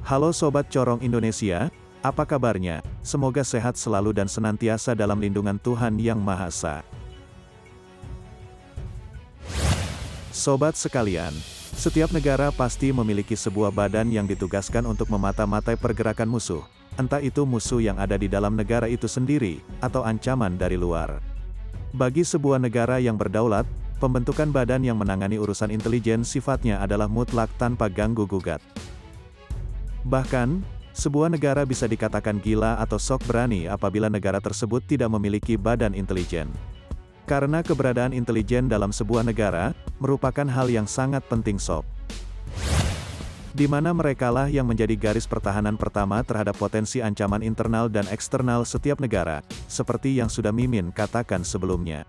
Halo Sobat Corong Indonesia, apa kabarnya? Semoga sehat selalu dan senantiasa dalam lindungan Tuhan Yang Maha Esa. Sobat sekalian, setiap negara pasti memiliki sebuah badan yang ditugaskan untuk memata-matai pergerakan musuh, entah itu musuh yang ada di dalam negara itu sendiri, atau ancaman dari luar. Bagi sebuah negara yang berdaulat, pembentukan badan yang menangani urusan intelijen sifatnya adalah mutlak tanpa ganggu-gugat. Bahkan, sebuah negara bisa dikatakan gila atau sok berani apabila negara tersebut tidak memiliki badan intelijen. Karena keberadaan intelijen dalam sebuah negara, merupakan hal yang sangat penting sob. Di mana merekalah yang menjadi garis pertahanan pertama terhadap potensi ancaman internal dan eksternal setiap negara, seperti yang sudah Mimin katakan sebelumnya.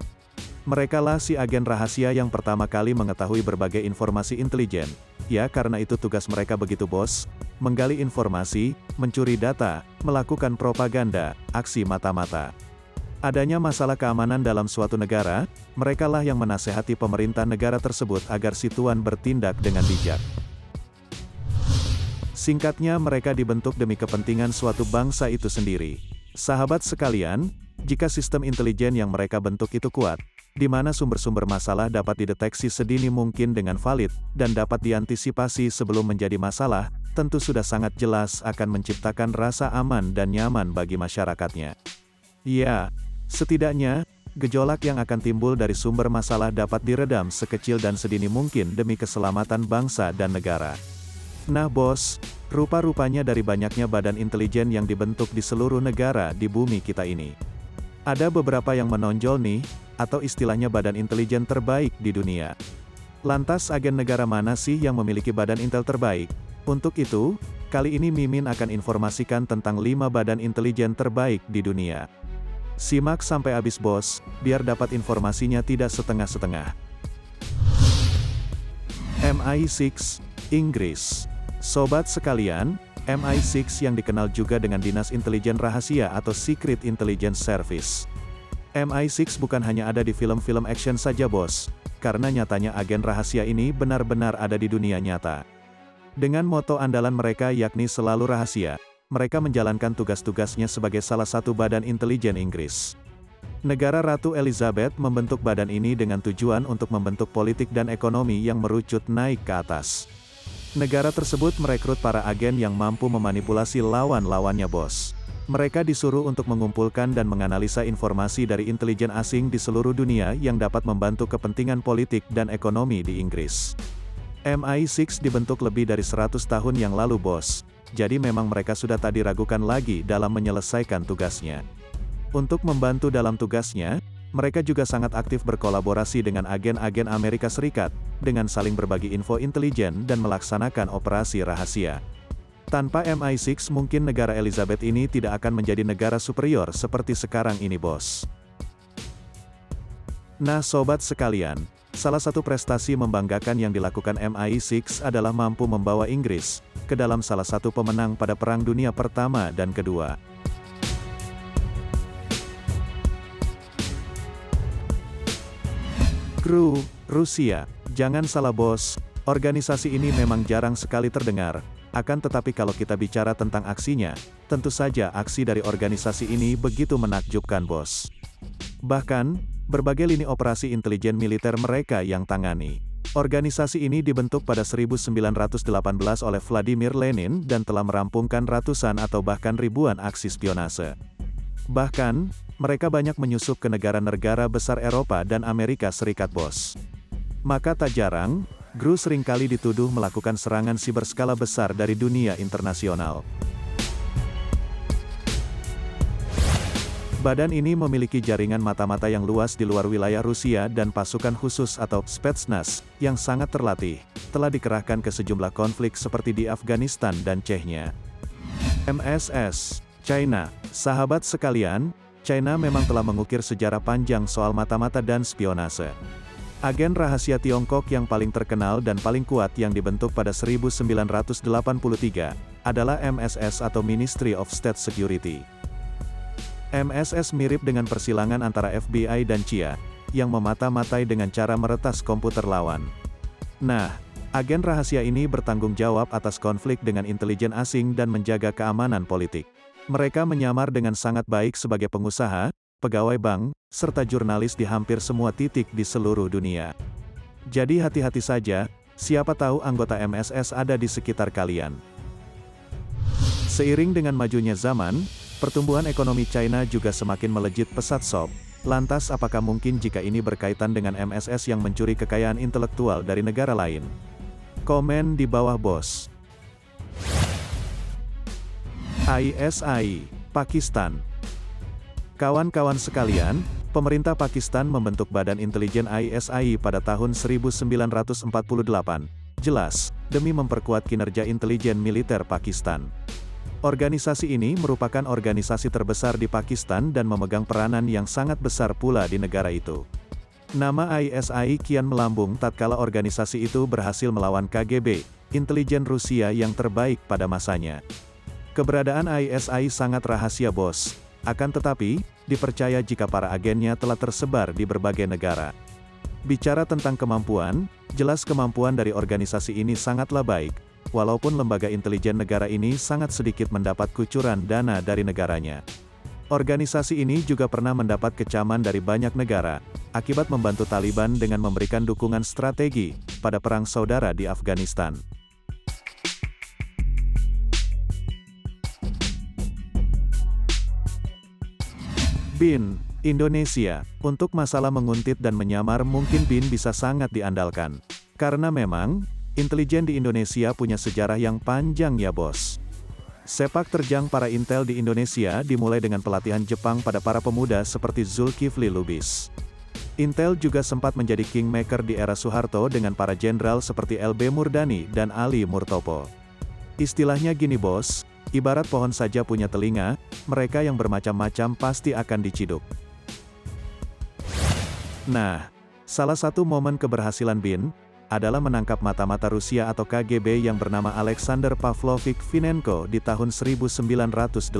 Merekalah si agen rahasia yang pertama kali mengetahui berbagai informasi intelijen. Ya karena itu tugas mereka begitu bos, menggali informasi, mencuri data, melakukan propaganda, aksi mata-mata. Adanya masalah keamanan dalam suatu negara, merekalah yang menasehati pemerintah negara tersebut agar si tuan bertindak dengan bijak. Singkatnya mereka dibentuk demi kepentingan suatu bangsa itu sendiri. Sahabat sekalian, jika sistem intelijen yang mereka bentuk itu kuat, di mana sumber-sumber masalah dapat dideteksi sedini mungkin dengan valid, dan dapat diantisipasi sebelum menjadi masalah, tentu sudah sangat jelas akan menciptakan rasa aman dan nyaman bagi masyarakatnya. Ya, setidaknya, gejolak yang akan timbul dari sumber masalah dapat diredam sekecil dan sedini mungkin demi keselamatan bangsa dan negara. Nah bos, rupa-rupanya dari banyaknya badan intelijen yang dibentuk di seluruh negara di bumi kita ini, ada beberapa yang menonjol nih, atau istilahnya badan intelijen terbaik di dunia. Lantas agen negara mana sih yang memiliki badan intel terbaik? Untuk itu, kali ini Mimin akan informasikan tentang 5 badan intelijen terbaik di dunia. Simak sampai habis bos, biar dapat informasinya tidak setengah-setengah. MI6, Inggris. Sobat sekalian, MI6 yang dikenal juga dengan Dinas Intelijen Rahasia atau Secret Intelligence Service. MI6 bukan hanya ada di film-film action saja bos, karena nyatanya agen rahasia ini benar-benar ada di dunia nyata. Dengan moto andalan mereka yakni selalu rahasia, mereka menjalankan tugas-tugasnya sebagai salah satu badan intelijen Inggris. Negara Ratu Elizabeth membentuk badan ini dengan tujuan untuk membentuk politik dan ekonomi yang merucut naik ke atas. Negara tersebut merekrut para agen yang mampu memanipulasi lawan-lawannya bos. Mereka disuruh untuk mengumpulkan dan menganalisa informasi dari intelijen asing di seluruh dunia yang dapat membantu kepentingan politik dan ekonomi di Inggris. MI6 dibentuk lebih dari 100 tahun yang lalu bos, jadi memang mereka sudah tak diragukan lagi dalam menyelesaikan tugasnya. Untuk membantu dalam tugasnya, mereka juga sangat aktif berkolaborasi dengan agen-agen Amerika Serikat, dengan saling berbagi info intelijen dan melaksanakan operasi rahasia. Tanpa MI6 mungkin negara Elizabeth ini tidak akan menjadi negara superior seperti sekarang ini bos. Nah sobat sekalian, salah satu prestasi membanggakan yang dilakukan MI6 adalah mampu membawa Inggris ke dalam salah satu pemenang pada Perang Dunia Pertama dan Kedua. GRU, Rusia. Jangan salah bos, organisasi ini memang jarang sekali terdengar. Akan tetapi kalau kita bicara tentang aksinya, tentu saja aksi dari organisasi ini begitu menakjubkan bos. Bahkan, berbagai lini operasi intelijen militer mereka yang tangani. Organisasi ini dibentuk pada 1918 oleh Vladimir Lenin dan telah merampungkan ratusan atau bahkan ribuan aksi spionase. Bahkan, mereka banyak menyusup ke negara-negara besar Eropa dan Amerika Serikat bos. Maka tak jarang, GRU seringkali dituduh melakukan serangan siber skala besar dari dunia internasional. Badan ini memiliki jaringan mata-mata yang luas di luar wilayah Rusia dan pasukan khusus atau Spetsnaz, yang sangat terlatih, telah dikerahkan ke sejumlah konflik seperti di Afghanistan dan Chechnya. MSS, China. Sahabat sekalian, China memang telah mengukir sejarah panjang soal mata-mata dan spionase. Agen rahasia Tiongkok yang paling terkenal dan paling kuat yang dibentuk pada 1983, adalah MSS atau Ministry of State Security. MSS mirip dengan persilangan antara FBI dan CIA, yang memata-matai dengan cara meretas komputer lawan. Nah, Agen rahasia ini bertanggung jawab atas konflik dengan intelijen asing dan menjaga keamanan politik. Mereka menyamar dengan sangat baik sebagai pengusaha, pegawai bank, serta jurnalis di hampir semua titik di seluruh dunia. Jadi hati-hati saja, siapa tahu anggota MSS ada di sekitar kalian. Seiring dengan majunya zaman, pertumbuhan ekonomi China juga semakin melejit pesat sob. Lantas apakah mungkin jika ini berkaitan dengan MSS yang mencuri kekayaan intelektual dari negara lain? Komen di bawah bos. ISI, Pakistan. Kawan-kawan sekalian, pemerintah Pakistan membentuk Badan Intelijen ISI pada tahun 1948, jelas, demi memperkuat kinerja intelijen militer Pakistan. Organisasi ini merupakan organisasi terbesar di Pakistan dan memegang peranan yang sangat besar pula di negara itu. Nama ISI kian melambung tatkala organisasi itu berhasil melawan KGB, intelijen Rusia yang terbaik pada masanya. Keberadaan ISI sangat rahasia bos, akan tetapi, dipercaya jika para agennya telah tersebar di berbagai negara. Bicara tentang kemampuan, jelas kemampuan dari organisasi ini sangatlah baik, walaupun lembaga intelijen negara ini sangat sedikit mendapat kucuran dana dari negaranya. Organisasi ini juga pernah mendapat kecaman dari banyak negara, akibat membantu Taliban dengan memberikan dukungan strategi pada perang saudara di Afghanistan. BIN, Indonesia. Untuk masalah menguntit dan menyamar mungkin BIN bisa sangat diandalkan. Karena memang, intelijen di Indonesia punya sejarah yang panjang ya bos. Sepak terjang para intel di Indonesia dimulai dengan pelatihan Jepang pada para pemuda seperti Zulkifli Lubis. Intel juga sempat menjadi kingmaker di era Soeharto dengan para jenderal seperti LB Murdani dan Ali Murtopo. Istilahnya gini bos, ibarat pohon saja punya telinga, mereka yang bermacam-macam pasti akan diciduk. Nah, salah satu momen keberhasilan BIN adalah menangkap mata-mata Rusia atau KGB yang bernama Alexander Pavlovich Vinenko di tahun 1980.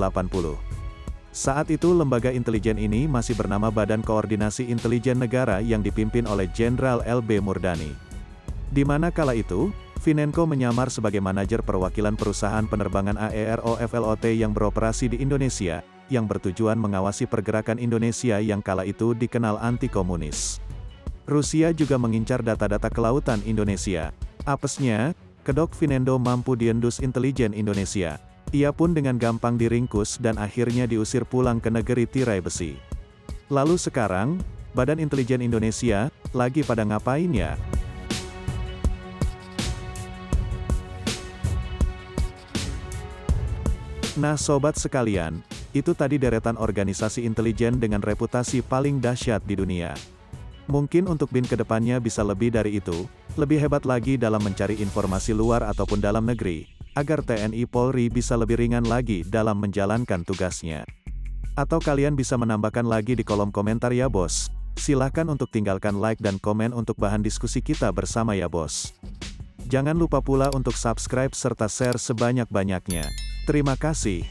Saat itu lembaga intelijen ini masih bernama Badan Koordinasi Intelijen Negara yang dipimpin oleh Jenderal LB Murdani. Di mana kala itu, Vinenko menyamar sebagai manajer perwakilan perusahaan penerbangan AEROFLOT yang beroperasi di Indonesia, yang bertujuan mengawasi pergerakan Indonesia yang kala itu dikenal anti-komunis. Rusia juga mengincar data-data kelautan Indonesia. Apesnya, kedok Vinenko mampu diendus intelijen Indonesia. Ia pun dengan gampang diringkus dan akhirnya diusir pulang ke negeri tirai besi. Lalu sekarang, Badan Intelijen Indonesia, lagi pada ngapain ya? Nah sobat sekalian, itu tadi deretan organisasi intelijen dengan reputasi paling dahsyat di dunia. Mungkin untuk BIN kedepannya bisa lebih dari itu, lebih hebat lagi dalam mencari informasi luar ataupun dalam negeri, agar TNI Polri bisa lebih ringan lagi dalam menjalankan tugasnya. Atau kalian bisa menambahkan lagi di kolom komentar ya bos. Silahkan untuk tinggalkan like dan komen untuk bahan diskusi kita bersama ya bos. Jangan lupa pula untuk subscribe serta share sebanyak-banyaknya. Terima kasih.